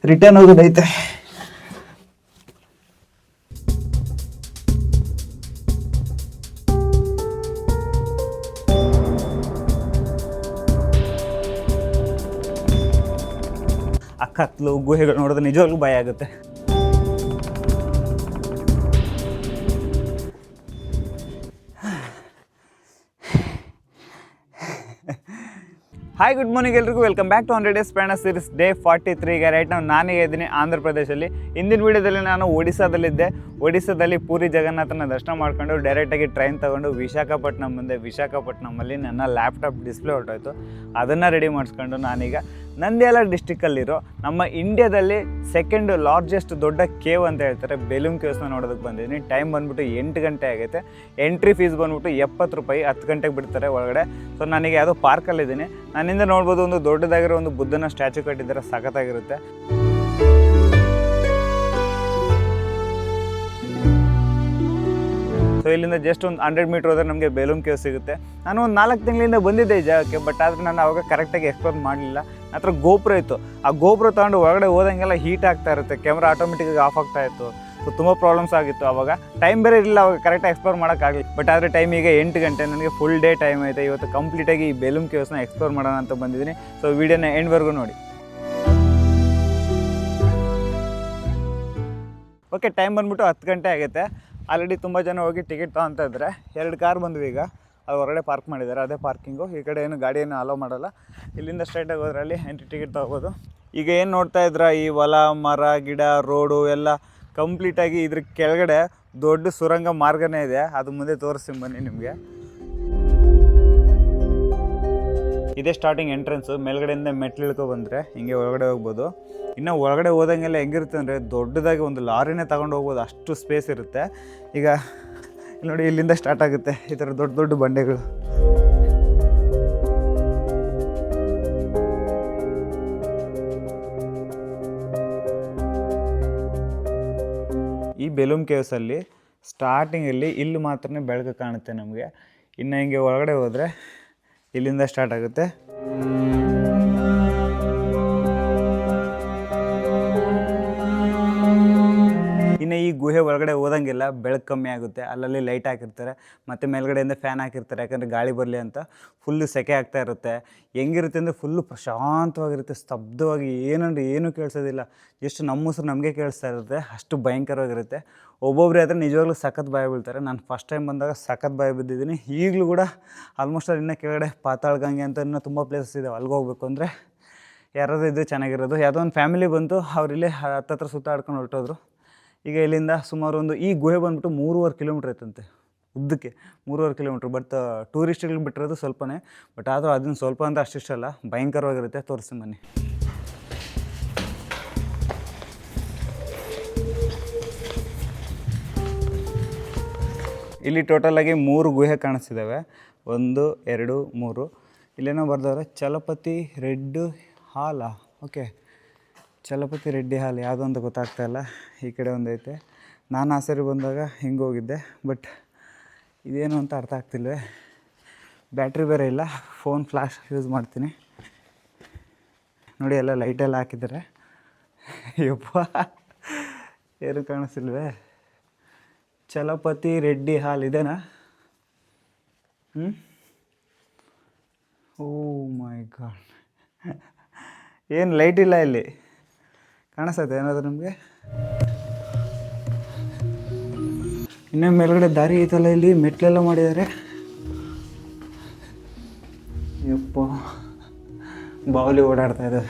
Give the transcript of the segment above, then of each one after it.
Return ಹೋಗೋದೈತೆ. ಆ ಕತ್ಲು ಗುಹೆಗಳು ನೋಡಿದ್ರೆ ನಿಜವಾಗ್ಲೂ ಭಯ ಆಗುತ್ತೆ. ಹಾಯ್, ಗುಡ್ ಮಾರ್ನಿಂಗ್ ಎಲ್ರಿಗೂ. ವೆಲ್ಕಮ್ ಬ್ಯಾಕ್ ಟು 100 ಡೇಸ್ ಪ್ರಯಾಣ ಸೀರೀಸ್ ಡೇ 43ಗೆ. ರೈಟ್ ನಾವು ನಾನೀಗ ಇದ್ದೀನಿ ಆಂಧ್ರ ಪ್ರದೇಶದಲ್ಲಿ. ಇಂದಿನ ವೀಡಿಯೋದಲ್ಲಿ ನಾನು ಒಡಿಸ್ಸಾದಲ್ಲಿದ್ದೆ. ಒಡಿಸ್ಸಾದಲ್ಲಿ ಪೂರಿ ಜಗನ್ನಾಥನ ದರ್ಶನ ಮಾಡ್ಕೊಂಡು ಡೈರೆಕ್ಟಾಗಿ ಟ್ರೈನ್ ತೊಗೊಂಡು ವಿಶಾಖಪಟ್ಟಣಂ ಬಂದೆ. ವಿಶಾಖಪಟ್ಟಣಮಲ್ಲಿ ನನ್ನ ಲ್ಯಾಪ್ಟಾಪ್ ಡಿಸ್ಪ್ಲೇ ಹೊರಟೋಯ್ತು. ಅದನ್ನು ರೆಡಿ ಮಾಡಿಸ್ಕೊಂಡು ನಾನೀಗ ನಂದ್ಯಾಲ ಡಿಸ್ಟಿಕ್ಕಲ್ಲಿರೋ ನಮ್ಮ ಇಂಡಿಯಾದಲ್ಲಿ ಸೆಕೆಂಡ್ ಲಾರ್ಜೆಸ್ಟ್ ದೊಡ್ಡ ಕೇವ್ ಅಂತ ಹೇಳ್ತಾರೆ ಬೇಲೂಮ್ ಕೇವ್ಸ್ನ ನೋಡೋದಕ್ಕೆ ಬಂದಿದ್ದೀನಿ. ಟೈಮ್ ಬಂದ್ಬಿಟ್ಟು 8 ಗಂಟೆ ಆಗೈತೆ. ಎಂಟ್ರಿ ಫೀಸ್ ಬಂದ್ಬಿಟ್ಟು 70 ರೂಪಾಯಿ. 10 ಗಂಟೆಗೆ ಬಿಡ್ತಾರೆ ಒಳಗಡೆ. ಸೊ ನಾನೀಗ ಯಾವುದೋ ಪಾರ್ಕಲ್ಲಿದ್ದೀನಿ. ನಾನಿಂದ ನೋಡ್ಬೋದು ಒಂದು ದೊಡ್ಡದಾಗಿರೋ ಒಂದು ಬುದ್ಧನ ಸ್ಟ್ಯಾಚು ಕಟ್ಟಿದ್ದಾರೆ, ಸಖತ್ತಾಗಿರುತ್ತೆ. ಸೊ ಇಲ್ಲಿಂದ ಜಸ್ಟ್ ಒಂದು 100 ಮೀಟ್ರ್ ಹೋದರೆ ನಮಗೆ ಬೇಲೂಮ್ ಕೇವ್ ಸಿಗುತ್ತೆ. ನಾನು ಒಂದು 4 ತಿಂಗಳಿಂದ ಬಂದಿದ್ದೆ ಈ ಜಾಗಕ್ಕೆ, ಬಟ್ ಆದರೆ ನಾನು ಅವಾಗ ಕರೆಕ್ಟಾಗಿ ಎಕ್ಸ್ಪ್ಲೋರ್ ಮಾಡಲಿಲ್ಲ. ನನ್ನ ಹತ್ರ ಗೋಪುರ ಇತ್ತು. ಆ ಗೋಪುರ ತೊಗೊಂಡು ಒಳಗಡೆ ಹೋದಂಗೆಲ್ಲ ಹೀಟ್ ಆಗ್ತಾ ಇರುತ್ತೆ, ಕ್ಯಾಮ್ರಾ ಆಟೋಮೆಟಿಕ್ಕಾಗಿ ಆಫ್ ಆಗ್ತಾ ಇತ್ತು. ಸೊ ತುಂಬ ಪ್ರಾಬ್ಲಮ್ಸ್ ಆಗಿತ್ತು. ಅವಾಗ ಟೈಮ್ ಬೇರೆ ಇಲ್ಲ, ಅವಾಗ ಕರೆಕ್ಟಾಗಿ ಎಕ್ಸ್ಪ್ಲೋರ್ ಮಾಡೋಕ್ಕಾಗಲಿ. ಬಟ್ ಆದರೆ ಟೈಮ್ ಈಗ 8 ಗಂಟೆ, ನನಗೆ ಫುಲ್ ಡೇ ಟೈಮ್ ಐತೆ. ಇವತ್ತು ಕಂಪ್ಲೀಟಾಗಿ ಈ ಬೇಲೂಮ್ ಕೇವ್ಸ್ನ ಎಕ್ಸ್ಪ್ಲೋರ್ ಮಾಡೋಣ ಅಂತ ಬಂದಿದ್ದೀನಿ. ಸೊ ವೀಡಿಯೋನ ಎಂಡ್ವರೆಗೂ ನೋಡಿ. ಓಕೆ, ಟೈಮ್ ಬಂದ್ಬಿಟ್ಟು 10 ಗಂಟೆ ಆಗೈತೆ. ಆಲ್ರೆಡಿ ತುಂಬ ಜನ ಹೋಗಿ ಟಿಕೆಟ್ ತೊಗೊತಾ ಇದ್ದಾರೆ. 2 ಕಾರ್ ಬಂದ್ವಿ ಈಗ. ಅದು ಹೊರಗಡೆ ಪಾರ್ಕ್ ಮಾಡಿದ್ದಾರೆ, ಅದೇ ಪಾರ್ಕಿಂಗು. ಈ ಕಡೆ ಏನು ಗಾಡಿಯನ್ನು ಅಲೋ ಮಾಡಲ್ಲ. ಇಲ್ಲಿಂದ ಸ್ಟ್ರೈಟಾಗಿ ಹೋದ್ರೆ ಅಲ್ಲಿ ಎಂಟ್ರಿ ಟಿಕೆಟ್ ತೊಗೋಬೋದು. ಈಗ ಏನು ನೋಡ್ತಾ ಇದ್ರ ಈ ಹೊಲ, ಮರ, ಗಿಡ, ರೋಡು ಎಲ್ಲ ಕಂಪ್ಲೀಟಾಗಿ ಇದ್ರ ಕೆಳಗಡೆ ದೊಡ್ಡ ಸುರಂಗ ಮಾರ್ಗನೇ ಇದೆ. ಅದು ಮುಂದೆ ತೋರಿಸ್ತೀನಿ ಬನ್ನಿ ನಿಮಗೆ. ಇದೇ ಸ್ಟಾರ್ಟಿಂಗ್ ಎಂಟ್ರೆನ್ಸು. ಮೇಲ್ಗಡೆಯಿಂದ ಮೆಟ್ಲು ಇಳ್ಕೊ ಬಂದರೆ ಹಿಂಗೆ ಒಳಗಡೆ ಹೋಗ್ಬೋದು. ಇನ್ನು ಒಳಗಡೆ ಹೋದಂಗೆಲ್ಲ ಹೆಂಗಿರುತ್ತೆ ಅಂದರೆ ದೊಡ್ಡದಾಗಿ ಒಂದು ಲಾರಿನೇ ತಗೊಂಡು ಹೋಗ್ಬೋದು, ಅಷ್ಟು ಸ್ಪೇಸ್ ಇರುತ್ತೆ. ಈಗ ನೋಡಿ, ಇಲ್ಲಿಂದ ಸ್ಟಾರ್ಟ್ ಆಗುತ್ತೆ ಈ ಥರ ದೊಡ್ಡ ದೊಡ್ಡ ಬಂಡೆಗಳು. ಈ ಬೇಲೂಮ್ ಕೇವ್ಸಲ್ಲಿ ಸ್ಟಾರ್ಟಿಂಗಲ್ಲಿ ಇಲ್ಲಿ ಮಾತ್ರ ಬೆಳಕು ಕಾಣುತ್ತೆ ನಮಗೆ. ಇನ್ನು ಹಿಂಗೆ ಒಳಗಡೆ ಹೋದರೆ ಇಲ್ಲಿಂದ ಸ್ಟಾರ್ಟ್ ಆಗುತ್ತೆ. ಇನ್ನು ಈ ಗುಹೆ ಒಳಗಡೆ ಹೋದಂಗೆಲ್ಲ ಬೆಳಕು ಕಮ್ಮಿ ಆಗುತ್ತೆ. ಅಲ್ಲಲ್ಲಿ ಲೈಟ್ ಹಾಕಿರ್ತಾರೆ, ಮತ್ತು ಮೇಲ್ಗಡೆಯಿಂದ ಫ್ಯಾನ್ ಹಾಕಿರ್ತಾರೆ, ಯಾಕಂದರೆ ಗಾಳಿ ಬರಲಿ ಅಂತ. ಫುಲ್ಲು ಸೆಕೆ ಆಗ್ತಾ ಇರುತ್ತೆ. ಹೆಂಗಿರುತ್ತೆ ಅಂದರೆ ಫುಲ್ಲು ಪ್ರಶಾಂತವಾಗಿರುತ್ತೆ, ಸ್ತಬ್ಧವಾಗಿ, ಏನಂದ್ರೆ ಏನೂ ಕೇಳಿಸೋದಿಲ್ಲ. ಎಷ್ಟು ನಮ್ಮ ಉಸಿರು ನಮಗೆ ಕೇಳಿಸ್ತಾ ಇರುತ್ತೆ, ಅಷ್ಟು ಭಯಂಕರವಾಗಿರುತ್ತೆ. ಒಬ್ಬೊಬ್ಬರೇ ಆದರೆ ನಿಜವಾಗ್ಲೂ ಸಖತ್ ಭಯ ಬೀಳ್ತಾರೆ. ನಾನು ಫಸ್ಟ್ ಟೈಮ್ ಬಂದಾಗ ಸಖತ್ ಭಯ ಬಿದ್ದಿದ್ದೀನಿ. ಈಗಲೂ ಕೂಡ ಆಲ್ಮೋಸ್ಟ್ ಅಲ್ಲಿ ಇನ್ನೂ ಕೆಳಗಡೆ ಪಾತಾಳ ಗಂಗೆ ಅಂತ ಇನ್ನೂ ತುಂಬ ಪ್ಲೇಸಸ್ ಇದೆ. ಅಲ್ಲಿಗೆ ಹೋಗ್ಬೇಕು ಅಂದರೆ ಯಾರಾದರೂ ಇದ್ದು ಚೆನ್ನಾಗಿರೋದು. ಯಾವುದೋ ಒಂದು ಫ್ಯಾಮಿಲಿ ಬಂತು, ಅವರಿಲ್ಲೇ ಹತ್ತತ್ರ ಸುತ್ತಾಡ್ಕೊಂಡು ಹೊರಟೋದ್ರು. ಈಗ ಇಲ್ಲಿಂದ ಸುಮಾರು ಒಂದು ಈ ಗುಹೆ ಬಂದ್ಬಿಟ್ಟು 3.5 ಕಿಲೋಮೀಟ್ರ್ ಐತಂತೆ ಉದ್ದಕ್ಕೆ. 3.5 ಕಿಲೋಮೀಟ್ರ್. ಬಟ್ ಟೂರಿಸ್ಟ್ಗಳಿಗೆ ಬಿಟ್ಟಿರೋದು ಸ್ವಲ್ಪನೇ. ಬಟ್ ಆದರೂ ಅದನ್ನು ಸ್ವಲ್ಪ ಅಂತ ಅಷ್ಟಿಷ್ಟಲ್ಲ, ಭಯಂಕರವಾಗಿರುತ್ತೆ. ತೋರಿಸ್ತೀನಿ ಬನ್ನಿ. ಇಲ್ಲಿ ಟೋಟಲಾಗಿ 3 ಗುಹೆ ಕಾಣಿಸ್ತಿದ್ದಾವೆ. 1, 2, 3. ಇಲ್ಲೇನೋ ಬರ್ದವ್ರೆ ಚಲಪತಿ ರೆಡ್ಡಿ ಹಾಲ. ಓಕೆ, ಚಲಪತಿ ರೆಡ್ಡಿ ಹಾಲ್ ಯಾವುದೋ ಅಂತ ಗೊತ್ತಾಗ್ತಾಯಿಲ್ಲ. ಈ ಕಡೆ ಒಂದೈತೆ. ನಾನು ಆ ಸರಿ ಬಂದಾಗ ಹಿಂಗೆ ಹೋಗಿದ್ದೆ, ಬಟ್ ಇದೇನು ಅಂತ ಅರ್ಥ ಆಗ್ತಿಲ್ವೇ. ಬ್ಯಾಟ್ರಿ ಬೇರೆ ಇಲ್ಲ, ಫೋನ್ ಫ್ಲ್ಯಾಶ್ ಯೂಸ್ ಮಾಡ್ತೀನಿ. ನೋಡಿ, ಎಲ್ಲ ಲೈಟೆಲ್ಲ ಹಾಕಿದ್ದಾರೆ. ಯಪ್ಪ, ಏನು ಕಾಣಿಸ್ತಿಲ್ವೇ. ಚಲಪತಿ ರೆಡ್ಡಿ ಹಾಲ್ ಇದೇನಾ? ಓ ಮೈ ಗಾಡ್, ಏನು ಲೈಟ್ ಇಲ್ಲ ಇಲ್ಲಿ. ಕಾಣಿಸ್ತೈತೆ ಏನಾದರೂ ನಿಮಗೆ? ಇನ್ನೂ ಮೇಲ್ಗಡೆ ದಾರಿ ಐತಲ್ಲ, ಇಲ್ಲಿ ಮೆಟ್ಲೆಲ್ಲ ಮಾಡಿದ್ದಾರೆ. ಯಪ್ಪ, ಬಾವಲಿ ಓಡಾಡ್ತಾ ಇದೆ.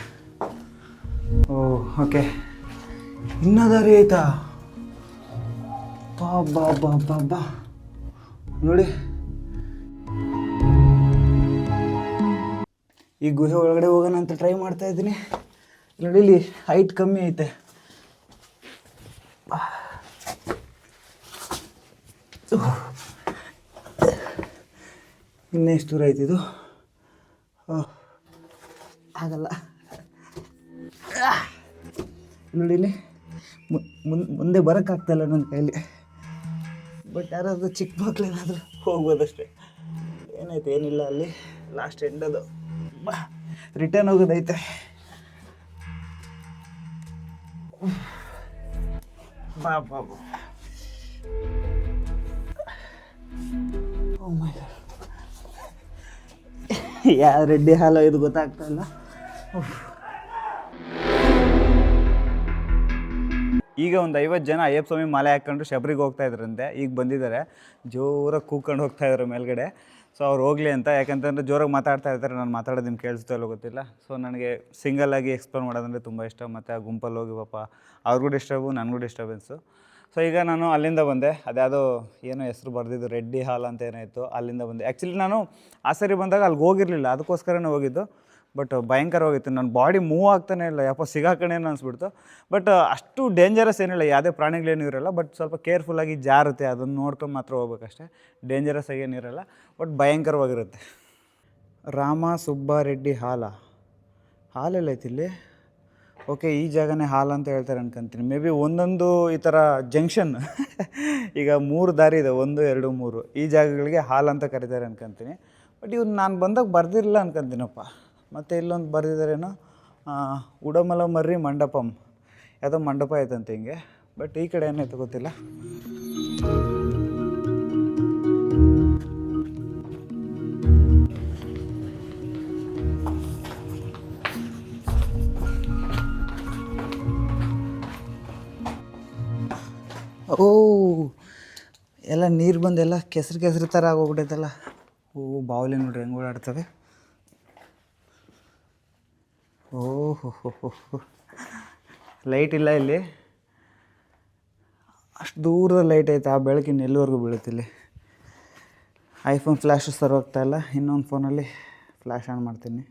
ಓ ಓಕೆ, ಇನ್ನೂ ದಾರಿ ಐತಾ? ಬಾ ಬಾ ಬಾ ಬಾ ನೋಡಿ, ಈ ಗುಹೆ ಒಳಗಡೆ ಹೋಗೋಣ ಅಂತ ಟ್ರೈ ಮಾಡ್ತಾ ಇದ್ದೀನಿ. ನೋಡಿ, ಇಲ್ಲಿ ಹೈಟ್ ಕಮ್ಮಿ ಐತೆ. ಇನ್ನೆಷ್ಟು ದೂರ ಐತಿ ಇದು? ಆಗಲ್ಲ. ನೋಡಿ, ಇಲ್ಲಿ ಮುಂದೆ ಬರೋಕ್ಕಾಗ್ತಾಯಿಲ್ಲ ನನ್ನ ಕೈಲಿ. ಬಟ್ ಯಾರಾದರೂ ಚಿಕ್ಕ ಮಕ್ಕಳೇನಾದರೂ ಹೋಗ್ಬೋದಷ್ಟೇ. ಏನೈತೆ, ಏನಿಲ್ಲ ಅಲ್ಲಿ. ಲಾಸ್ಟ್ ಎಂಡ್ ಅದು. ರಿಟರ್ನ್ ಹೋಗೋದೈತೆ. ಬಾ ಬಾ ಬಾ. ಓ ಮೈ ಗಾಡ್, ಯಾವ ರೆಡ್ಡಿ ಹಾಲು ಇದು ಗೊತ್ತಾಗ್ತಾ ಇಲ್ಲ. ಈಗ ಒಂದು 50 ಜನ ಅಯ್ಯಪ್ಪ ಸ್ವಾಮಿ ಮಾಲೆ ಹಾಕ್ಕೊಂಡು ಶಬರಿಗೆ ಹೋಗ್ತಾ ಇದ್ರಂತೆ. ಈಗ ಬಂದಿದ್ದಾರೆ, ಜೋರಾಗಿ ಕೂಗ್ಕೊಂಡು ಹೋಗ್ತಾ ಇದ್ದಾರೆ ಮೇಲ್ಗಡೆ. ಸೊ ಅವ್ರು ಹೋಗಲಿ ಅಂತ, ಯಾಕಂತಂದರೆ ಜೋರಾಗಿ ಮಾತಾಡ್ತಾ ಇರ್ತಾರೆ. ನಾನು ಮಾತಾಡೋದು ನಿಮ್ಗೆ ಕೇಳಿಸ್ತಾ ಇಲ್ಲೋ ಗೊತ್ತಿಲ್ಲ. ಸೊ ನನಗೆ ಸಿಂಗಲ್ಲಾಗಿ ಎಕ್ಸ್ಪ್ಲೋರ್ ಮಾಡೋದಂದರೆ ತುಂಬ ಇಷ್ಟ. ಮತ್ತು ಆ ಗುಂಪಲ್ಲಿ ಹೋಗಿ ಪಾಪ ಅವ್ರಿಗೂ ಡಿಸ್ಟರ್ಬು, ನನಗೂ ಡಿಸ್ಟರ್ಬೆನ್ಸು. ಸೊ ಈಗ ನಾನು ಅಲ್ಲಿಂದ ಬಂದೆ. ಅದ್ಯಾವುದೋ ಏನೋ ಹೆಸರು ಬರೆದಿದ್ದು, ರೆಡ್ಡಿ ಹಾಲ್ ಅಂತ ಏನಾಯಿತು, ಅಲ್ಲಿಂದ ಬಂದೆ. ಆ್ಯಕ್ಚುಲಿ ನಾನು ಆ ಸರಿ ಬಂದಾಗ ಅಲ್ಲಿಗೆ ಹೋಗಿರಲಿಲ್ಲ, ಅದಕ್ಕೋಸ್ಕರನೇ ಹೋಗಿದ್ದು. ಬಟ್ ಭಯಂಕರವಾಗಿತ್ತು, ನನ್ನ ಬಾಡಿ ಮೂವ್ ಆಗ್ತಾನೆ ಇಲ್ಲ, ಯಾಕೋ ಸಿಗಾಕಣೇನು ಅನಿಸ್ಬಿಡ್ತು. ಬಟ್ ಅಷ್ಟು ಡೇಂಜರಸ್ ಏನಿಲ್ಲ, ಯಾವುದೇ ಪ್ರಾಣಿಗಳೇನೂ ಇರೋಲ್ಲ. ಬಟ್ ಸ್ವಲ್ಪ ಕೇರ್ಫುಲ್ಲಾಗಿ ಜಾರುತ್ತೆ, ಅದನ್ನು ನೋಡ್ಕೊಂಡು ಮಾತ್ರ ಹೋಗ್ಬೇಕಷ್ಟೇ. ಡೇಂಜರಸ್ ಆಗೇನಿರಲ್ಲ, ಬಟ್ ಭಯಂಕರವಾಗಿರುತ್ತೆ. ರಾಮ ಸುಬ್ಬಾರೆಡ್ಡಿ ಹಾಲೆಲ್ಲ ಐತಿ ಇಲ್ಲಿ. ಓಕೆ, ಈ ಜಾಗನೇ ಹಾಲ್ ಅಂತ ಹೇಳ್ತಾರೆ ಅನ್ಕೊಂತೀನಿ. ಮೇ ಬಿ ಒಂದೊಂದು ಈ ಥರ ಜಂಕ್ಷನ್ ಈಗ 3 ದಾರಿ ಇದೆ, 1, 2, 3 ಈ ಜಾಗಗಳಿಗೆ ಹಾಲ್ ಅಂತ ಕರೀತಾರೆ ಅನ್ಕೊಂತೀನಿ. ಬಟ್ ಇವ್ರು ನಾನು ಬಂದಾಗ ಬರ್ದಿರಲಿಲ್ಲ ಅನ್ಕೊಂತೀನಪ್ಪ. ಮತ್ತು ಇಲ್ಲೊಂದು ಬರೆದಿದ್ದಾರೇನೋ, ಉಡಮಲ ಮರ್ರಿ ಮಂಟಪಂ, ಯಾವುದೋ ಮಂಟಪ ಆಯ್ತಂತೆ ಹಿಂಗೆ. ಬಟ್ ಈ ಕಡೆ ಏನಾಯ್ತು ಗೊತ್ತಿಲ್ಲ. ಓ, ಎಲ್ಲ ನೀರು ಬಂದು ಎಲ್ಲ ಕೆಸರು ಥರ ಆಗೋಗ್ಬಿಟ್ಟೈತಲ್ಲ. ಓ, ಬಾವಲಿ ನೋಡ್ರಿ ಹೆಂಗೆ ಓಡಾಡ್ತವೆ. ಓಹೋ, ಲೈಟ್ ಇಲ್ಲ ಇಲ್ಲಿ, ಅಷ್ಟು ದೂರದ ಲೈಟ್ ಐತೆ. ಆ ಬೆಳಕಿನ ಎಲ್ಲಿವರೆಗೂ ಬೀಳುತ್ತಿಲ್ಲಿ. ಐಫೋನ್ ಫ್ಲ್ಯಾಶು ಸರ್ ಹೋಗ್ತಾ ಇಲ್ಲ. ಇನ್ನೊಂದು ಫೋನಲ್ಲಿ ಫ್ಲ್ಯಾಶ್ ಆನ್ ಮಾಡ್ತೀನಿ.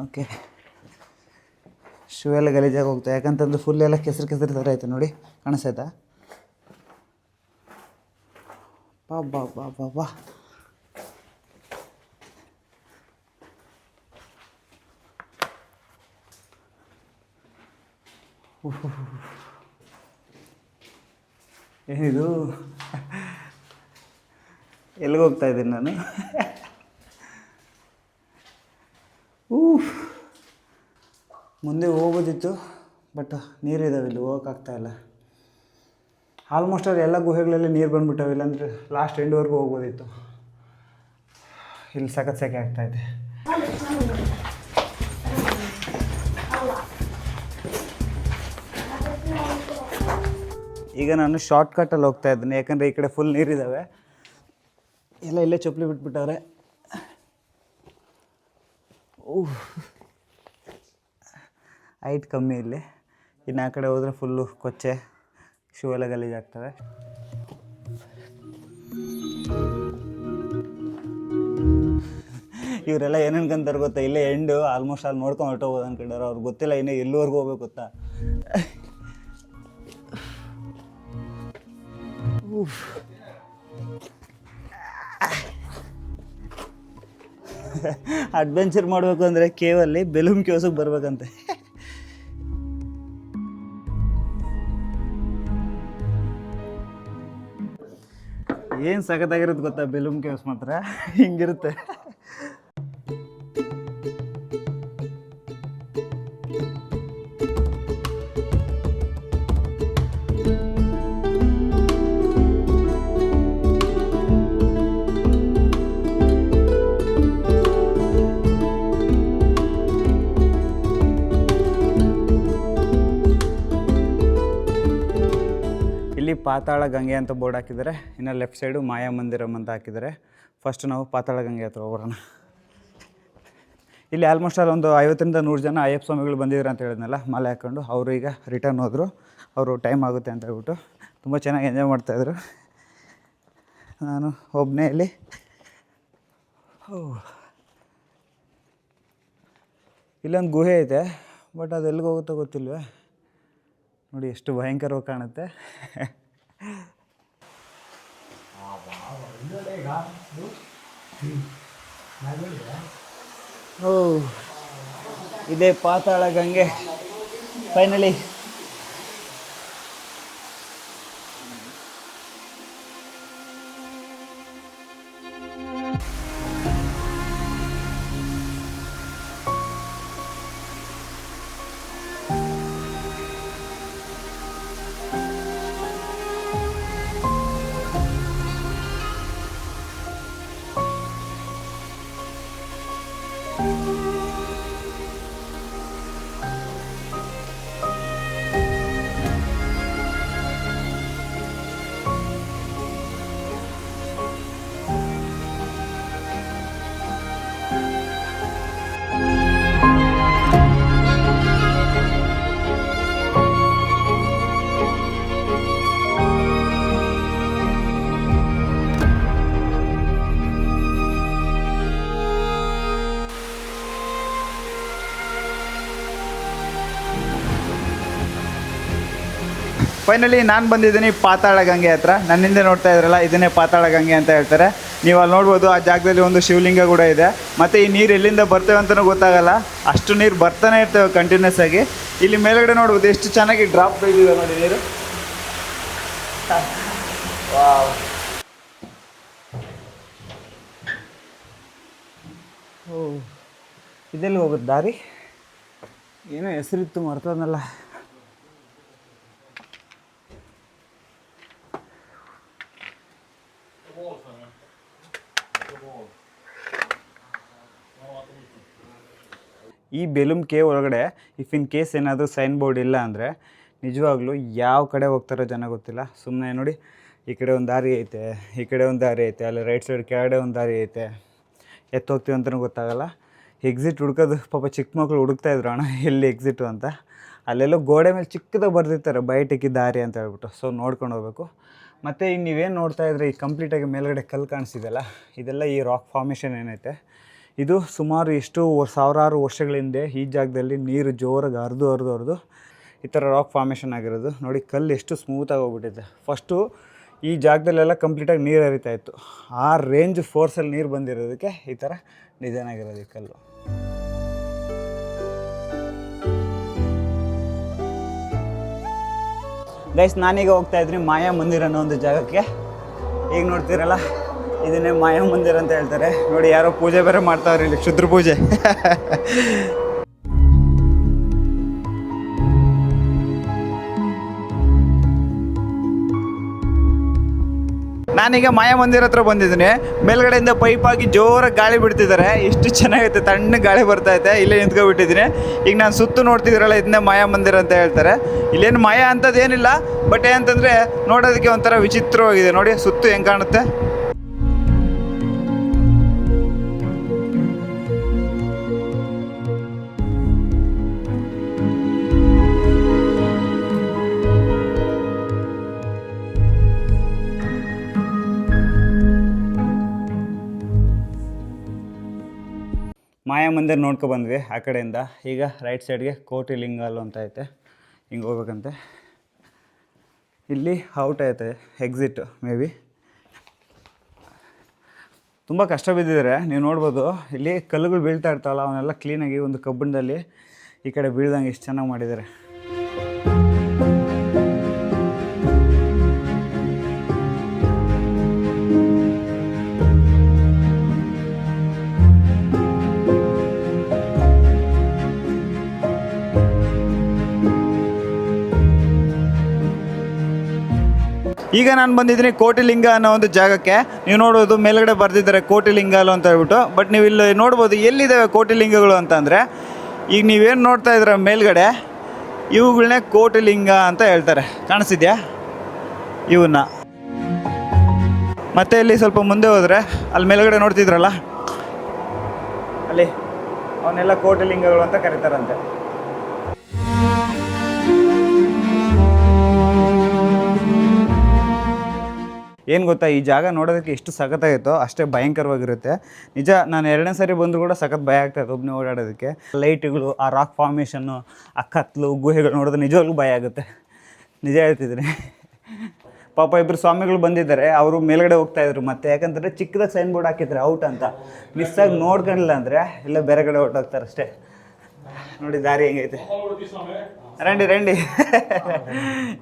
ಓಕೆ, ಶೂ ಎಲ್ಲ ಗಲೀಜಾಗಿ ಹೋಗ್ತಾ, ಯಾಕಂತಂದ್ರೆ ಫುಲ್ ಎಲ್ಲ ಕೆಸರು ಥರ ಐತೆ ನೋಡಿ, ಕಾಣಿಸ್ತಾಯ್ತಾ? ಬಾ ಬಾ ಬಾ ಬಾ ಬಾ. ಏನಿದು, ಎಲ್ಲಿಗೆ ಹೋಗ್ತಾ ಇದ್ದೀನಿ ನಾನು? ಮುಂದೆ ಹೋಗೋದಿತ್ತು, ಬಟ್ ನೀರಿದ್ದಾವೆ ಇಲ್ಲಿ, ಹೋಗೋಕ್ಕಾಗ್ತಾಯಿಲ್ಲ. ಆಲ್ಮೋಸ್ಟ್ ಅದು ಎಲ್ಲ ಗುಹೆಗಳಲ್ಲಿ ನೀರು ಬಂದುಬಿಟ್ಟಾವೆ. ಇಲ್ಲಾಂದರೆ ಲಾಸ್ಟ್ ಎಂಡ್ವರೆಗೂ ಹೋಗ್ಬೋದಿತ್ತು. ಇಲ್ಲಿ ಸಖತ್ ಸೆಕೆ ಆಗ್ತಾಯಿದೆ. ಈಗ ನಾನು ಶಾರ್ಟ್ಕಟ್ಟಲ್ಲಿ ಹೋಗ್ತಾ ಇದ್ದೀನಿ, ಯಾಕಂದರೆ ಈ ಕಡೆ ಫುಲ್ ನೀರಿದ್ದಾವೆ. ಎಲ್ಲ ಇಲ್ಲೇ ಚಪ್ಪಲಿ ಬಿಟ್ಬಿಟ್ಟವ್ರೆ. ಹೈಟ್ ಕಮ್ಮಿ ಇಲ್ಲಿ. ಇನ್ನು ಆ ಕಡೆ ಹೋದರೆ ಫುಲ್ಲು ಕೊಚ್ಚೆ, ಶೂ ಎಲ್ಲ ಗಲೀಜಾಗ್ತವೆ. ಇವರೆಲ್ಲ ಏನು ಅನ್ಕೊಂತಾರೆ ಗೊತ್ತಾ, ಇಲ್ಲೇ ಎಂಡು ಆಲ್ಮೋಸ್ಟ್ ಅಲ್ಲಿ ನೋಡ್ಕೊಂಡು ಹೊರಟೋಗೋದು ಅನ್ಕೊಂಡಾರೆ. ಅವ್ರಿಗೆ ಗೊತ್ತಿಲ್ಲ ಇನ್ನೂ ಎಲ್ಲಿವರೆಗೂ ಹೋಗ್ಬೇಕು ಗೊತ್ತಾ. ಅಡ್ವೆಂಚರ್ ಮಾಡಬೇಕು ಅಂದರೆ ಕೇವಲ್ಲಿ ಬೆಲೂಮ್ ಕೇವ್ಸಿಗೆ ಬರ್ಬೇಕಂತೆ. ಏನು ಸಖತ್ತಾಗಿರುತ್ತೆ ಗೊತ್ತಾ ಬೆಲೂಮ್ ಕೇವ್ಸ್ ಮಾತ್ರ, ಹಿಂಗಿರುತ್ತೆ. ಇಲ್ಲಿ ಪಾತಾಳ ಗಂಗೆ ಅಂತ ಬೋರ್ಡ್ ಹಾಕಿದ್ದಾರೆ. ಇನ್ನು ಲೆಫ್ಟ್ ಸೈಡು ಮಾಯಾ ಮಂದಿರಂ ಅಂತ ಹಾಕಿದ್ದಾರೆ. ಫಸ್ಟ್ ನಾವು ಪಾತಾಳ ಗಂಗೆ ಹತ್ರ ಹೋಗೋಣ. ಇಲ್ಲಿ ಆಲ್ಮೋಸ್ಟ್ ಅಲ್ಲಿ ಒಂದು 50ರಿಂದ 100 ಜನ ಅಯ್ಯಪ್ಪ ಸ್ವಾಮಿಗಳು ಬಂದಿದ್ರು ಅಂತ ಹೇಳಿದ್ನಲ್ಲ, ಮಾಲೆ ಹಾಕ್ಕೊಂಡು. ಅವರು ಈಗ ರಿಟರ್ನ್ ಹೋದರು. ಅವರು ಟೈಮ್ ಆಗುತ್ತೆ ಅಂತ ಹೇಳ್ಬಿಟ್ಟು ತುಂಬ ಚೆನ್ನಾಗಿ ಎಂಜಾಯ್ ಮಾಡ್ತಾಯಿದ್ರು. ನಾನು ಒಬ್ಬನೇ ಇಲ್ಲಿ. ಇಲ್ಲೊಂದು ಗುಹೆ ಐತೆ, ಬಟ್ ಅದು ಎಲ್ಲಿಗೆ ಹೋಗುತ್ತೋ ಗೊತ್ತಿಲ್ವೇ. ನೋಡಿ ಎಷ್ಟು ಭಯಂಕರವಾಗಿ ಕಾಣುತ್ತೆ. ಓ, ಇದೇ ಪಾತಾಳ ಗಂಗೆ ಫೈನಲಿ. ಫೈನಲಿ ನಾನು ಬಂದಿದ್ದೀನಿ ಪಾತಾಳ ಗಂಗೆ ಹತ್ರ. ನನ್ನಿಂದ ನೋಡ್ತಾ ಇದ್ರಲ್ಲ, ಇದನ್ನೇ ಪಾತಾಳ ಗಂಗೆ ಅಂತ ಹೇಳ್ತಾರೆ. ನೀವು ಅಲ್ಲಿ ನೋಡ್ಬೋದು, ಆ ಜಾಗದಲ್ಲಿ ಒಂದು ಶಿವಲಿಂಗ ಕೂಡ ಇದೆ. ಮತ್ತು ಈ ನೀರು ಎಲ್ಲಿಂದ ಬರ್ತೇವೆ ಅಂತಲೂ ಗೊತ್ತಾಗಲ್ಲ, ಅಷ್ಟು ನೀರು ಬರ್ತಾನೆ ಇರ್ತೇವೆ ಕಂಟಿನ್ಯೂಸ್ ಆಗಿ. ಇಲ್ಲಿ ಮೇಲ್ಗಡೆ ನೋಡ್ಬೋದು ಎಷ್ಟು ಚೆನ್ನಾಗಿ ಡ್ರಾಪ್ ಬೆಳೆದಿದೆ ನೋಡಿ ನೀರು. ವಾವ್. ಓ, ಇದೆಲ್ಲಿ ಹೋಗುತ್ತೆ ದಾರಿ? ಏನೋ ಹೆಸರಿತ್ತು ಮರ್ತದಲ್ಲ. ಈ ಬೆಲೂಮ್ ಕೇವ್ ಒಳಗಡೆ ಇಫ್ ಇನ್ ಕೇಸ್ ಏನಾದರೂ ಸೈನ್ ಬೋರ್ಡ್ ಇಲ್ಲ ಅಂದರೆ ನಿಜವಾಗ್ಲೂ ಯಾವ ಕಡೆ ಹೋಗ್ತಾರೋ ಜನ ಗೊತ್ತಿಲ್ಲ. ಸುಮ್ಮನೆ ನೋಡಿ, ಈ ಕಡೆ ಒಂದು ದಾರಿ ಐತೆ, ಈ ಕಡೆ ಒಂದು ದಾರಿ ಐತೆ, ಅಲ್ಲಿ ರೈಟ್ ಸೈಡ್ ಕೆಳಗಡೆ ಒಂದು ದಾರಿ ಐತೆ. ಎತ್ತು ಹೋಗ್ತೀವಿ ಅಂತಲೂ ಗೊತ್ತಾಗಲ್ಲ. ಎಕ್ಸಿಟ್ ಹುಡ್ಕೋದು ಪಾಪ ಚಿಕ್ಕ ಮಕ್ಕಳು ಹುಡುಕ್ತಾಯಿದ್ರು ಅಣ್ಣ ಎಲ್ಲಿ ಎಕ್ಸಿಟು ಅಂತ. ಅಲ್ಲೆಲ್ಲೋ ಗೋಡೆ ಮೇಲೆ ಚಿಕ್ಕದಾಗ ಬರೆದಿರ್ತಾರೆ ಬಯಟಿಕ್ಕಿ ದಾರಿ ಅಂತ ಹೇಳ್ಬಿಟ್ಟು. ಸೊ ನೋಡ್ಕೊಂಡು ಹೋಗ್ಬೇಕು. ಮತ್ತು ಈಗ ನೀವೇನು ನೋಡ್ತಾ ಇದ್ರೆ ಈ ಕಂಪ್ಲೀಟಾಗಿ ಮೇಲ್ಗಡೆ ಕಲ್ಲು ಕಾಣಿಸ್ತಿದೆಯಲ್ಲ, ಇದೆಲ್ಲ ಈ ರಾಕ್ ಫಾರ್ಮೇಷನ್ ಏನೈತೆ, ಇದು ಸುಮಾರು ಎಷ್ಟು ಸಾವಿರಾರು ವರ್ಷಗಳ ಹಿಂದೆ ಈ ಜಾಗದಲ್ಲಿ ನೀರು ಜೋರಾಗಿ ಹರಿದು ಈ ಥರ ರಾಕ್ ಫಾರ್ಮೇಷನ್ ಆಗಿರೋದು. ನೋಡಿ ಕಲ್ಲು ಎಷ್ಟು ಸ್ಮೂತಾಗಿ ಹೋಗ್ಬಿಟ್ಟಿದೆ. ಫಸ್ಟು ಈ ಜಾಗದಲ್ಲೆಲ್ಲ ಕಂಪ್ಲೀಟಾಗಿ ನೀರು ಹರಿತಾ ಇತ್ತು. ಆ ರೇಂಜ್ ಫೋರ್ಸಲ್ಲಿ ನೀರು ಬಂದಿರೋದಕ್ಕೆ ಈ ಥರ ಡಿಸೈನ್ ಆಗಿರೋದು ಈ ಕಲ್ಲು. ಗೈಸ್, ನಾನೀಗ ಹೋಗ್ತಾ ಇದ್ದೀನಿ ಮಾಯಾ ಮಂದಿರ ಅನ್ನೋ ಒಂದು ಜಾಗಕ್ಕೆ. ಈಗ ನೋಡ್ತೀರಲ್ಲ, ಇದನ್ನೇ ಮಾಯಾ ಮಂದಿರ ಅಂತ ಹೇಳ್ತಾರೆ. ನೋಡಿ ಯಾರೋ ಪೂಜೆ ಬೇರೆ ಮಾಡ್ತಾವ್ರೆ ಇಲ್ಲಿ, ಕ್ಷುದ್ರ ಪೂಜೆ. ನಾನೀಗ ಮಾಯಾ ಮಂದಿರ ಹತ್ರ ಬಂದಿದ್ದೀನಿ. ಮೇಲ್ಗಡೆಯಿಂದ ಪೈಪಾಗಿ ಜೋರಾಗಿ ಗಾಳಿ ಬಿಡ್ತಿದ್ದಾರೆ. ಎಷ್ಟು ಚೆನ್ನಾಗೈತೆ, ತಣ್ಣ ಗಾಳಿ ಬರ್ತೈತೆ. ಇಲ್ಲೇ ನಿಂತ್ಕೊಬಿಟ್ಟಿದ್ದೀನಿ. ಈಗ ನಾನು ಸುತ್ತು ನೋಡ್ತಿದ್ದೀರಲ್ಲ, ಇದನ್ನೇ ಮಾಯಾ ಮಂದಿರ ಅಂತ ಹೇಳ್ತಾರೆ. ಇಲ್ಲೇನು ಮಾಯಾ ಅಂಥದ್ದು ಏನಿಲ್ಲ, ಬಟ್ ಏನಂತಂದರೆ ನೋಡೋದಕ್ಕೆ ಒಂಥರ ವಿಚಿತ್ರವಾಗಿದೆ. ನೋಡಿ ಸುತ್ತು ಹೆಂಗೆ ಕಾಣುತ್ತೆ. ಮಾಯಾ ಮಂದಿರ ನೋಡ್ಕೊ ಬಂದ್ವಿ ಆ ಕಡೆಯಿಂದ. ಈಗ ರೈಟ್ ಸೈಡ್ಗೆ ಕೋಟಿಲಿಂಗಾಲು ಅಂತ ಐತೆ, ಹಿಂಗೆ ಹೋಗ್ಬೇಕಂತೆ. ಇಲ್ಲಿ ಔಟ್ ಐತೆ ಎಕ್ಸಿಟ್. ಮೇ ಬಿ ತುಂಬ ಕಷ್ಟ ಬಿದ್ದಿದ್ದಾರೆ. ನೀವು ನೋಡ್ಬೋದು, ಇಲ್ಲಿ ಕಲ್ಲುಗಳು ಬೀಳ್ತಾ ಇರ್ತಾವಲ್ಲ, ಅವನ್ನೆಲ್ಲ ಕ್ಲೀನಾಗಿ ಒಂದು ಕಬ್ಬಿಣದಲ್ಲಿ ಈ ಕಡೆ ಬೀಳ್ದಂಗೆ ಎಷ್ಟು ಚೆನ್ನಾಗಿ ಮಾಡಿದ್ದಾರೆ. ಈಗ ನಾನು ಬಂದಿದ್ದೀನಿ ಕೋಟಿಲಿಂಗ ಅನ್ನೋ ಒಂದು ಜಾಗಕ್ಕೆ. ನೀವು ನೋಡ್ಬೋದು ಮೇಲ್ಗಡೆ ಬರೆದಿದ್ದಾರೆ ಕೋಟಿಲಿಂಗಾಲು ಅಂತ ಹೇಳ್ಬಿಟ್ಟು. ಬಟ್ ನೀವು ಇಲ್ಲಿ ನೋಡ್ಬೋದು ಎಲ್ಲಿದ್ದಾವೆ ಕೋಟಿಲಿಂಗಗಳು ಅಂತಂದರೆ, ಈಗ ನೀವೇನು ನೋಡ್ತಾ ಇದ್ದೀರ ಮೇಲ್ಗಡೆ, ಇವುಗಳನ್ನೇ ಕೋಟಿಲಿಂಗ ಅಂತ ಹೇಳ್ತಾರೆ. ಕಾಣಿಸಿದ್ಯಾ ಇವನ್ನ? ಮತ್ತೆ ಇಲ್ಲಿ ಸ್ವಲ್ಪ ಮುಂದೆ ಹೋದರೆ ಅಲ್ಲಿ ಮೇಲ್ಗಡೆ ನೋಡ್ತಿದ್ರಲ್ಲ, ಅಲ್ಲಿ ಅವನ್ನೆಲ್ಲ ಕೋಟಿಲಿಂಗಗಳು ಅಂತ ಕರೀತಾರಂತೆ. ಏನು ಗೊತ್ತಾ, ಈ ಜಾಗ ನೋಡೋದಕ್ಕೆ ಎಷ್ಟು ಸಖತ್ತಾಗಿತ್ತೋ ಅಷ್ಟೇ ಭಯಂಕರವಾಗಿರುತ್ತೆ. ನಿಜ, ನಾನು 2ನೇ ಸಾರಿ ಬಂದರೂ ಕೂಡ ಸಖತ್ ಭಯ ಆಗ್ತಾಯಿತ್ತು ಒಬ್ಬನೇ ಓಡಾಡೋದಕ್ಕೆ. ಲೈಟ್ಗಳು, ಆ ರಾಕ್ ಫಾರ್ಮೇಷನ್ನು, ಆ ಕತ್ಲು ಗುಹೆಗಳು ನೋಡಿದ್ರೆ ನಿಜವಾಗ್ಲೂ ಭಯ ಆಗುತ್ತೆ. ನಿಜ ಹೇಳ್ತಿದ್ದೀನಿ. ಪಾಪ ಇಬ್ಬರು ಸ್ವಾಮಿಗಳು ಬಂದಿದ್ದಾರೆ, ಅವರು ಮೇಲ್ಗಡೆ ಹೋಗ್ತಾಯಿದ್ರು. ಮತ್ತೆ ಯಾಕಂತಂದರೆ ಚಿಕ್ಕದಾಗಿ ಸೈನ್ ಬೋರ್ಡ್ ಹಾಕಿದ್ದಾರೆ ಔಟ್ ಅಂತ. ಮಿಸ್ಸಾಗಿ ನೋಡ್ಕೊಂಡಿಲ್ಲ ಅಂದರೆ ಇಲ್ಲ ಬೇರೆ ಕಡೆ ಹೊರಟೋಗ್ತಾರೆ ಅಷ್ಟೇ. ನೋಡಿ ದಾರಿ ಹೆಂಗೈತೆ. రండి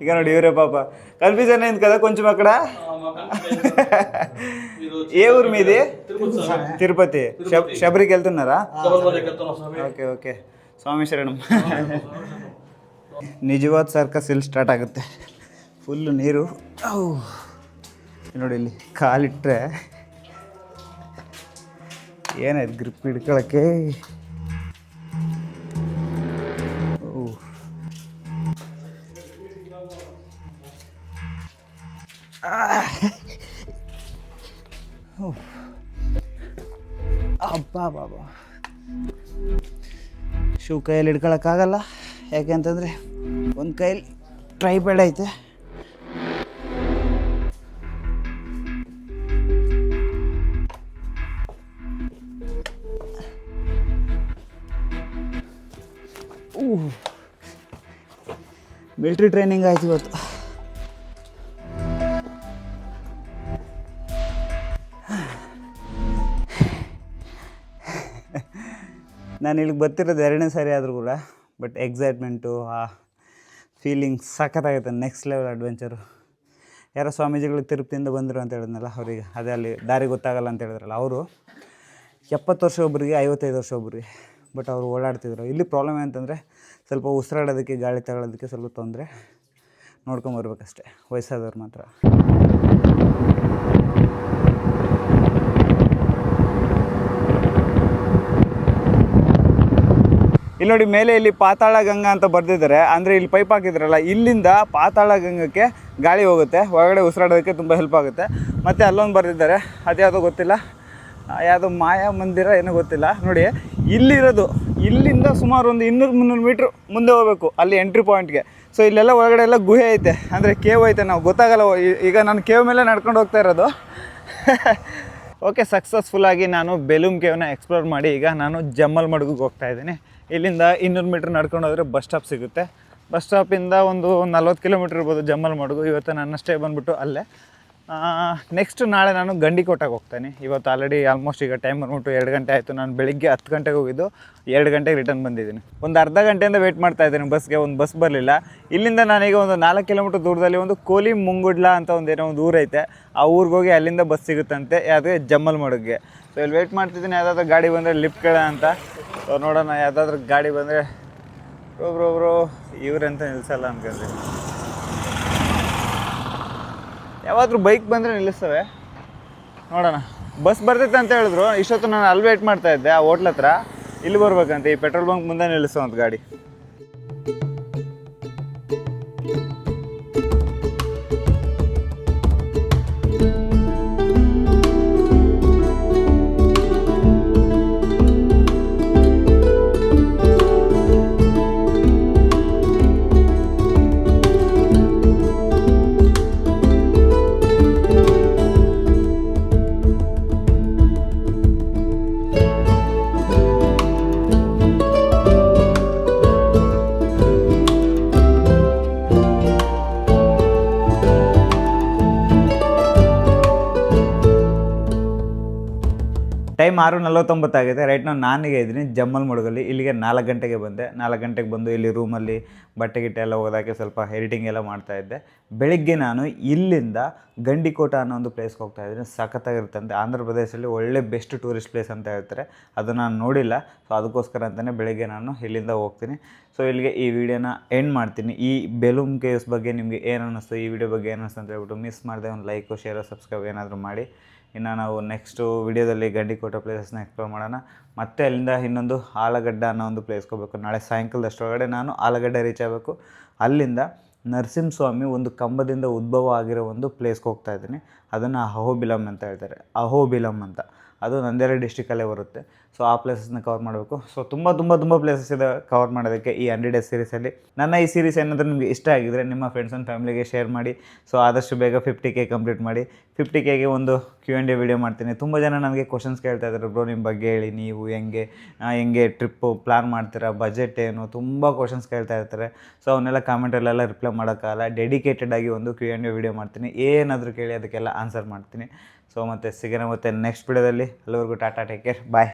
ఇక నోడి ఎవరే పాప కన్ఫ్యూజన్ అయింది కదా కొంచెం అక్కడ. ఏ ఊరు మీది? తిరుపతి. శబరికి వెళ్తున్నారా? ఓకే ఓకే, ಸ್ವಾಮಿ ಶರಣಂ. ನಿಜವಾದ ಸರ್ಕಸ್ ಇಲ್ಲಿ ಸ್ಟಾರ್ಟ್ ಆಗುತ್ತೆ. ಫುಲ್ಲು ನೀರು. ನೋಡಿ ಇಲ್ಲಿ ಕಾಲಿಟ್ಟರೆ ಏನಾಯ್ತು ಗ್ರಿಪ್ ಹಿಡ್ಕೊಳ್ಳೋಕ್ಕೆ. ಅಬ್ಬಾ ಬಾಬಾ, ಶೂ ಕೈಯಲ್ಲಿ ಹಿಡ್ಕೊಳಕ್ಕಾಗಲ್ಲ. ಯಾಕೆಂತಂದರೆ ಒಂದು ಕೈಯಲ್ಲಿ ಟ್ರೈಪ್ಯಾಡ್ ಐತೆ. ಮಿಲ್ಟ್ರಿ ಟ್ರೈನಿಂಗ್ ಆಯ್ತು ಇವತ್ತು. ನಾನು ಇಲ್ಲಿಗೆ ಬರ್ತಿರೋದು 2ನೇ ಸಾರಿ ಆದರೂ ಕೂಡ ಬಟ್ ಎಕ್ಸೈಟ್ಮೆಂಟು ಆ ಫೀಲಿಂಗ್ ಸಖತ್ತಾಗುತ್ತೆ. Next level adventure. ಯಾರೋ ಸ್ವಾಮೀಜಿಗಳು ತಿರುಪತಿಯಿಂದ ಬಂದರು ಅಂತ ಹೇಳಿದ್ನಲ್ಲ ಅವರಿಗೆ, ಅದೇ ಅಲ್ಲಿ ದಾರಿ ಗೊತ್ತಾಗಲ್ಲ ಅಂತ ಹೇಳಿದ್ರಲ್ಲ, ಅವರು 70 ವರ್ಷ ಒಬ್ಬರಿಗೆ, 55 ವರ್ಷ ಒಬ್ಬರಿಗೆ. ಬಟ್ ಅವರು ಓಡಾಡ್ತಿದ್ರು. ಇಲ್ಲಿ ಪ್ರಾಬ್ಲಮ್ ಏನಂತಂದರೆ ಸ್ವಲ್ಪ ಉಸಿರಾಡೋದಕ್ಕೆ, ಗಾಳಿ ತಗೊಳ್ಳೋದಕ್ಕೆ ಸ್ವಲ್ಪ ತೊಂದರೆ. ನೋಡ್ಕೊಂಬರ್ಬೇಕಷ್ಟೆ ವಯಸ್ಸಾದವ್ರು ಮಾತ್ರ. ಇಲ್ಲಿ ನೋಡಿ ಮೇಲೆ ಇಲ್ಲಿ ಪಾತಾಳ ಗಂಗಾ ಅಂತ ಬರ್ದಿದ್ದಾರೆ. ಅಂದರೆ ಇಲ್ಲಿ ಪೈಪ್ ಹಾಕಿದ್ರಲ್ಲ, ಇಲ್ಲಿಂದ ಪಾತಾಳ ಗಂಗಕ್ಕೆ ಗಾಳಿ ಹೋಗುತ್ತೆ, ಹೊರಗಡೆ ಉಸಿರಾಡೋದಕ್ಕೆ ತುಂಬ ಹೆಲ್ಪ್ ಆಗುತ್ತೆ. ಮತ್ತು ಅಲ್ಲೊಂದು ಬರ್ದಿದ್ದಾರೆ, ಅದ್ಯಾವುದೋ ಗೊತ್ತಿಲ್ಲ, ಯಾವುದೋ ಮಾಯಾ ಮಂದಿರ ಏನೋ ಗೊತ್ತಿಲ್ಲ. ನೋಡಿ ಇಲ್ಲಿರೋದು, ಇಲ್ಲಿಂದ ಸುಮಾರು ಒಂದು 200-300 ಮೀಟ್ರ್ ಮುಂದೆ ಹೋಗಬೇಕು ಅಲ್ಲಿ ಎಂಟ್ರಿ ಪಾಯಿಂಟ್ಗೆ. ಸೊ ಇಲ್ಲೆಲ್ಲ ಒಳಗಡೆ ಎಲ್ಲ ಗುಹೆ ಐತೆ, ಅಂದರೆ ಕೇವ್ ಐತೆ. ನಾವು ಗೊತ್ತಾಗಲ್ಲ, ಈಗ ನಾನು ಕೇವ್ ಮೇಲೆ ನಡ್ಕೊಂಡು ಹೋಗ್ತಾ ಇರೋದು. ಓಕೆ, ಸಕ್ಸಸ್ಫುಲ್ಲಾಗಿ ನಾನು ಬೆಲೂಮ್ ಕೇವ್ನ ಎಕ್ಸ್ಪ್ಲೋರ್ ಮಾಡಿ ಈಗ ನಾನು ಜಮ್ಮಲ್ಮಡುಗಿಗೆ ಹೋಗ್ತಾ ಇದ್ದೀನಿ. ಇಲ್ಲಿಂದ 200 ಮೀಟ್ರ್ ನಡ್ಕೊಂಡು ಹೋದರೆ ಬಸ್ ಸ್ಟಾಪ್ ಸಿಗುತ್ತೆ. ಬಸ್ ಸ್ಟಾಪಿಂದ ಒಂದು 40 ಕಿಲೋಮೀಟ್ರ್ ಇರ್ಬೋದು ಜಮ್ಮಲ್ಮಡುಗು. ಇವತ್ತು ನನ್ನ ಸ್ಟೇ ಬಂದುಬಿಟ್ಟು ಅಲ್ಲೇ. ನೆಕ್ಸ್ಟ್ ನಾಳೆ ನಾನು ಗಂಡಿಕೋಟೆಗೆ ಹೋಗ್ತಾನೆ. ಇವತ್ತು ಆಲ್ರೆಡಿ ಆಲ್ಮೋಸ್ಟ್ ಈಗ ಟೈಮ್ ಬಂದ್ಬಿಟ್ಟು 2 ಗಂಟೆ ಆಯಿತು. ನಾನು ಬೆಳಿಗ್ಗೆ 10 ಗಂಟೆಗೆ ಹೋಗಿದ್ದು, 2 ಗಂಟೆಗೆ ರಿಟರ್ನ್ ಬಂದಿದ್ದೀನಿ. ಒಂದು ಅರ್ಧ ಗಂಟೆಯಿಂದ ವೆಯ್ಟ್ ಮಾಡ್ತಾ ಇದ್ದೀನಿ ಬಸ್ಗೆ, ಒಂದು ಬಸ್ ಬರಲಿಲ್ಲ. ಇಲ್ಲಿಂದ ನಾನೀಗ ಒಂದು 4 ಕಿಲೋಮೀಟ್ರ್ ದೂರದಲ್ಲಿ ಒಂದು ಕೋಲಿ ಮುಂಗುಡ್ಲ ಅಂತ ಏನೋ ಒಂದು ಊರೈತೆ, ಆ ಊರಿಗೆ ಹೋಗಿ ಅಲ್ಲಿಂದ ಬಸ್ ಸಿಗುತ್ತಂತೆ, ಯಾವುದೇ ಜಮ್ಮಲ್ಮಡುಗಿಗೆ. ಸೊ ಇಲ್ಲಿ ವೆಯ್ಟ್ ಮಾಡ್ತಿದ್ದೀನಿ, ಯಾವುದಾದ್ರೂ ಗಾಡಿ ಬಂದರೆ ಲಿಫ್ಟ್ ಕೇಳ ಅಂತ. ಸೊ ನೋಡೋಣ, ಯಾವುದಾದ್ರೂ ಗಾಡಿ ಬಂದರೆ ಒಬ್ರೊಬ್ರು ಇವ್ರಂತ ನಿಲ್ಲಿಸಲ್ಲ ಅನ್ಕೊಂತೀನಿ. ಯಾವಾದರೂ ಬೈಕ್ ಬಂದರೆ ನಿಲ್ಲಿಸ್ತವೆ, ನೋಡೋಣ. ಬಸ್ ಬರ್ತೈತೆ ಅಂತ ಹೇಳಿದ್ರು. ಇಷ್ಟೊತ್ತು ನಾನು ಅಲ್ಲಿ ವೇಟ್ ಮಾಡ್ತಾಯಿದ್ದೆ ಆ ಹೋಟ್ಲ್ ಹತ್ರ. ಇಲ್ಲಿ ಬರ್ಬೇಕಂತ, ಈ ಪೆಟ್ರೋಲ್ ಬಂಕ್ ಮುಂದೆ ನಿಲ್ಲಿಸೋವಂಥ ಗಾಡಿ. ಟೈಮ್ 6:49 ಆಗಿದೆ. ರೈಟ್ ನಾವು ನಾನಿಗೆ ಇದ್ದೀನಿ ಜಮ್ಮಲ್ಮಡುಗಲ್ಲಿ. ಇಲ್ಲಿಗೆ 4 ಗಂಟೆಗೆ ಬಂದೆ. 4 ಗಂಟೆಗೆ ಬಂದು ಇಲ್ಲಿ ರೂಮಲ್ಲಿ ಬಟ್ಟೆ ಗಿಟ್ಟೆ ಎಲ್ಲ ಓದಾಕೆ ಸ್ವಲ್ಪ ಎಡಿಟಿಂಗ್ ಎಲ್ಲ ಮಾಡ್ತಾಯಿದ್ದೆ. ಬೆಳಿಗ್ಗೆ ನಾನು ಇಲ್ಲಿಂದ ಗಂಡಿಕೋಟ ಅನ್ನೋ ಒಂದು ಪ್ಲೇಸ್ಗೆ ಹೋಗ್ತಾ ಇದ್ದೀನಿ. ಸಖತ್ತಾಗಿರುತ್ತಂತೆ. ಆಂಧ್ರ ಪ್ರದೇಶದಲ್ಲಿ ಒಳ್ಳೆ ಬೆಸ್ಟ್ ಟೂರಿಸ್ಟ್ ಪ್ಲೇಸ್ ಅಂತ ಹೇಳ್ತಾರೆ. ಅದು ನಾನು ನೋಡಿಲ್ಲ. ಸೊ ಅದಕ್ಕೋಸ್ಕರ ಅಂತಲೇ ಬೆಳಿಗ್ಗೆ ನಾನು ಇಲ್ಲಿಂದ ಹೋಗ್ತೀನಿ. ಸೊ ಇಲ್ಲಿಗೆ ಈ ವಿಡಿಯೋನ ಎಂಡ್ ಮಾಡ್ತೀನಿ. ಈ ಬೆಲೂಮ್ ಕೇವ್ಸ್ ಬಗ್ಗೆ ನಿಮಗೆ ಏನು ಅನ್ನಿಸ್ತು, ಈ ವಿಡಿಯೋ ಬಗ್ಗೆ ಏನು ಅನ್ನಿಸ್ತು ಅಂತ ಹೇಳ್ಬಿಟ್ಟು ಮಿಸ್ ಮಾಡಿದೆ ಒಂದು ಲೈಕು, ಶೇರು, ಸಬ್ಸ್ಕ್ರೈಬ್ ಏನಾದರೂ ಮಾಡಿ. ಇನ್ನು ನಾವು ನೆಕ್ಸ್ಟು ವಿಡಿಯೋದಲ್ಲಿ ಗಂಡಿಕೋಟ ಪ್ಲೇಸಸ್ನ ಎಕ್ಸ್ಪ್ಲೋರ್ ಮಾಡೋಣ. ಮತ್ತು ಅಲ್ಲಿಂದ ಇನ್ನೊಂದು ಆಲಗಡ್ಡ ಅನ್ನೋ ಒಂದು ಪ್ಲೇಸ್ಗೆ ಹೋಗಬೇಕು. ನಾಳೆ ಸಾಯಂಕಾಲದಷ್ಟರೊಳಗಡೆ ನಾನು ಆಲಗಡ್ಡ ರೀಚ್ ಆಗಬೇಕು. ಅಲ್ಲಿಂದ ನರಸಿಂಹಸ್ವಾಮಿ ಒಂದು ಕಂಬದಿಂದ ಉದ್ಭವ ಆಗಿರೋ ಒಂದು ಪ್ಲೇಸ್ಗೆ ಹೋಗ್ತಾ ಇದ್ದೀನಿ. ಅದನ್ನು ಅಹೋಬಿಲಮ್ ಅಂತ ಹೇಳ್ತಾರೆ, ಅಹೋಬಿಲಮ್ ಅಂತ. ಅದು ನಂದ್ಯಾಲ ಡಿಸ್ಟಿಕಲ್ಲೇ ಬರುತ್ತೆ. ಸೊ ಆ ಪ್ಲೇಸಸ್ನ ಕವರ್ ಮಾಡಬೇಕು. ಸೊ ತುಂಬ ಪ್ಲೇಸಸ್ ಇದೆ ಕವರ್ ಮಾಡೋದಕ್ಕೆ ಈ 100 ಡೇಸ್ ಸೀರೀಸಲ್ಲಿ. ನನ್ನ ಈ ಸೀರೀಸ್ ಏನಾದರೂ ನಿಮಗೆ ಇಷ್ಟ ಆಗಿದರೆ ನಿಮ್ಮ ಫ್ರೆಂಡ್ಸ್ ಆ್ಯಂಡ್ ಫ್ಯಾಮಿಲಿಗೆ ಶೇರ್ ಮಾಡಿ. ಸೊ ಆದಷ್ಟು ಬೇಗ 50K ಕಂಪ್ಲೀಟ್ ಮಾಡಿ. 50Kಗೆ ಒಂದು Q&A ವಿಡಿಯೋ ಮಾಡ್ತೀನಿ. ತುಂಬ ಜನ ನನಗೆ ಕ್ವಶನ್ಸ್ ಕೇಳ್ತಾ ಇದ್ದಾರೆ, ಬ್ರೋ ನಿಮ್ಮ ಬಗ್ಗೆ ಹೇಳಿ, ನೀವು ಹೆಂಗೆ ಟ್ರಿಪ್ಪು ಪ್ಲಾನ್ ಮಾಡ್ತೀರಾ, ಬಜೆಟ್ ಏನು, ತುಂಬ ಕ್ವಶನ್ಸ್ ಕೇಳ್ತಾ ಇರ್ತಾರೆ. ಸೊ ಅವನ್ನೆಲ್ಲ ಕಾಮೆಂಟಲ್ಲೆಲ್ಲ ರಿಪ್ಲೈ ಮಾಡೋಕ್ಕಾಗಲ್ಲ. ಡೆಡಿಕೇಟೆಡ್ ಆಗಿ ಒಂದು Q&A ವಿಡಿಯೋ ಮಾಡ್ತೀನಿ. ಏನಾದರೂ ಕೇಳಿ ಅದಕ್ಕೆಲ್ಲ ಆನ್ಸರ್ ಮಾಡ್ತೀನಿ. ಸೊ ಮತ್ತೆ ಸಿಗೋಣ ಮತ್ತೆ ನೆಕ್ಸ್ಟ್ ವಿಡಿಯೋದಲ್ಲಿ. ಎಲ್ಲರಿಗೂ ಟಾಟಾ, ಟೇಕ್ ಕೇರ್, ಬಾಯ್.